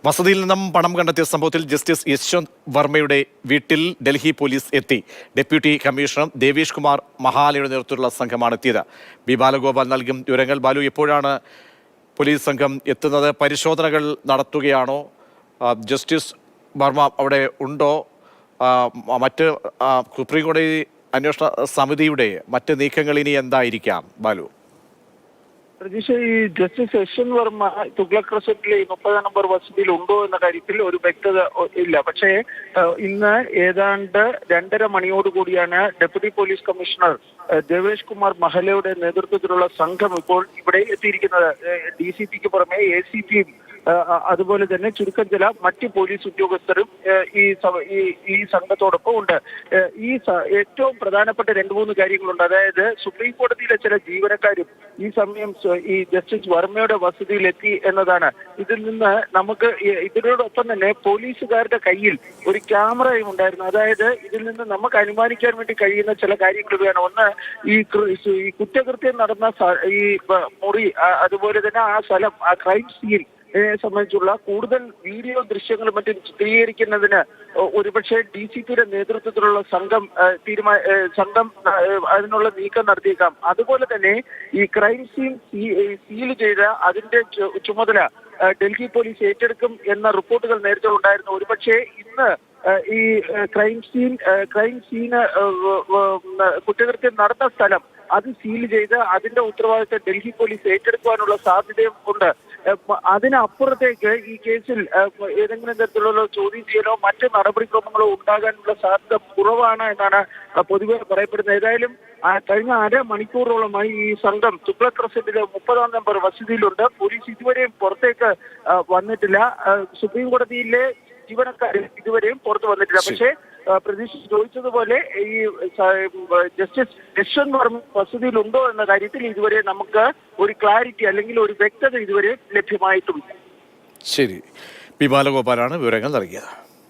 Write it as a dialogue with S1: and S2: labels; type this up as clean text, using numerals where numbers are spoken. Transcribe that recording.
S1: വസതിയിൽ നിന്നും പണം കണ്ടെത്തിയ സംഭവത്തിൽ ജസ്റ്റിസ് യശ്വന്ത് വർമ്മയുടെ വീട്ടിൽ ഡൽഹി പോലീസ് എത്തി. ഡെപ്യൂട്ടി കമ്മീഷണർ ദേവേഷ് കുമാർ മഹാലയുടെ നേതൃത്വത്തിലുള്ള സംഘമാണ് എത്തിയത്. ബി ബാലഗോപാൽ നൽകും വിവരങ്ങൾ. ബാലു, എപ്പോഴാണ് പോലീസ് സംഘം എത്തുന്നത്? പരിശോധനകൾ നടത്തുകയാണോ? ജസ്റ്റിസ് വർമ്മ അവിടെ ഉണ്ടോ? മറ്റ് സുപ്രീം കോടതി അന്വേഷണ സമിതിയുടെ മറ്റ് നീക്കങ്ങൾ ഇനി എന്തായിരിക്കാം ബാലു?
S2: പ്രതീക്ഷ, ഈ ജസ്റ്റിസ് യശ്വന്ത് വർമ്മ തുഗ്ലക് ക്രസന്റിലെ 30 നമ്പർ വസതിയിൽ ഉണ്ടോ എന്ന കാര്യത്തിൽ ഒരു വ്യക്തത ഇല്ല. പക്ഷേ ഇന്ന് ഏതാണ്ട് 2:30 മണിയോടുകൂടിയാണ് deputy police commissioner Devesh Kumar മഹലയുടെ നേതൃത്വത്തിലുള്ള സംഘം ഇപ്പോൾ ഇവിടെ എത്തിയിരിക്കുന്നത്. DCPക്ക് പുറമെ ACPയും അതുപോലെ തന്നെ ചുരുക്കം ചില മറ്റ് പോലീസ് ഉദ്യോഗസ്ഥരും ഈ സംഘത്തോടൊപ്പം ഉണ്ട്. ഏറ്റവും പ്രധാനപ്പെട്ട 2-3 കാര്യങ്ങളുണ്ട്. അതായത് സുപ്രീം കോടതിയിലെ ചില ജീവനക്കാരും ഈ സമയം ഈ ജസ്റ്റിസ് വർമ്മയുടെ വസതിയിലെത്തി എന്നതാണ്. ഇതിൽ നിന്ന് നമുക്ക് ഇതിനോടൊപ്പം തന്നെ പോലീസുകാരുടെ കയ്യിൽ ഒരു ക്യാമറയും ഉണ്ടായിരുന്നു. അതായത് ഇതിൽ നിന്ന് നമുക്ക് അനുമാനിക്കാൻ വേണ്ടി കഴിയുന്ന ചില കാര്യങ്ങൾ വേണം. ഒന്ന്, ഈ കുറ്റകൃത്യം നടന്ന ഈ മുറി, അതുപോലെ തന്നെ ആ സ്ഥലം, ആ ക്രൈം സീൻ സംബന്ധിച്ചുള്ള കൂടുതൽ വീഡിയോ ദൃശ്യങ്ങളും മറ്റും ചിത്രീകരിക്കുന്നതിന് ഒരുപക്ഷെ DCPയുടെ നേതൃത്വത്തിലുള്ള സംഘം അതിനുള്ള നീക്കം നടത്തിയേക്കാം. അതുപോലെ തന്നെ ഈ ക്രൈം സീൻ സീൽ ചെയ്ത അതിന്റെ ചുമതല ഡൽഹി പോലീസ് ഏറ്റെടുക്കും എന്ന റിപ്പോർട്ടുകൾ നേരത്തെ ഉണ്ടായിരുന്നു. ഒരുപക്ഷെ ഇന്ന് ഈ ക്രൈം സീന് കുറ്റകൃത്യം നടന്ന സ്ഥലം അത് സീൽ ചെയ്ത് അതിന്റെ ഉത്തരവാദിത്തം ഡൽഹി പോലീസ് ഏറ്റെടുക്കുവാനുള്ള സാധ്യതയും ഉണ്ട്. അതിനപ്പുറത്തേക്ക് ഈ കേസിൽ ഏതെങ്കിലും തരത്തിലുള്ള ചോദ്യം ചെയ്യലോ മറ്റ് നടപടിക്രമങ്ങളോ ഉണ്ടാകാനുള്ള സാധ്യത കുറവാണ് എന്നാണ് പൊതുവെ പറയപ്പെടുന്നത്. ഏതായാലും കഴിഞ്ഞ 1/2 മണിക്കൂറോളമായി ഈ സംഘം തുഗ്ലക് ക്രസന്റിലെ 30 നമ്പർ വസതിയിലുണ്ട്. പോലീസ് ഇതുവരെയും പുറത്തേക്ക് വന്നിട്ടില്ല. സുപ്രീം കോടതിയിലെ ജീവനക്കാരും ഇതുവരെയും പുറത്തു വന്നിട്ടില്ല. പക്ഷേ പ്രതീക്ഷ ചോദിച്ചതുപോലെ ഈ ജസ്റ്റിസ് യശ്വന്ത് വർമ്മ വസതിയിലുണ്ടോ എന്ന കാര്യത്തിൽ ഇതുവരെ നമുക്ക് ഒരു ക്ലാരിറ്റി അല്ലെങ്കിൽ ഒരു വ്യക്തത ഇതുവരെ ലഭ്യമായിട്ടുണ്ട്.
S1: ശരി, പി ബാലഗോപാലാണ് വിവരങ്ങൾ നൽകിയത്.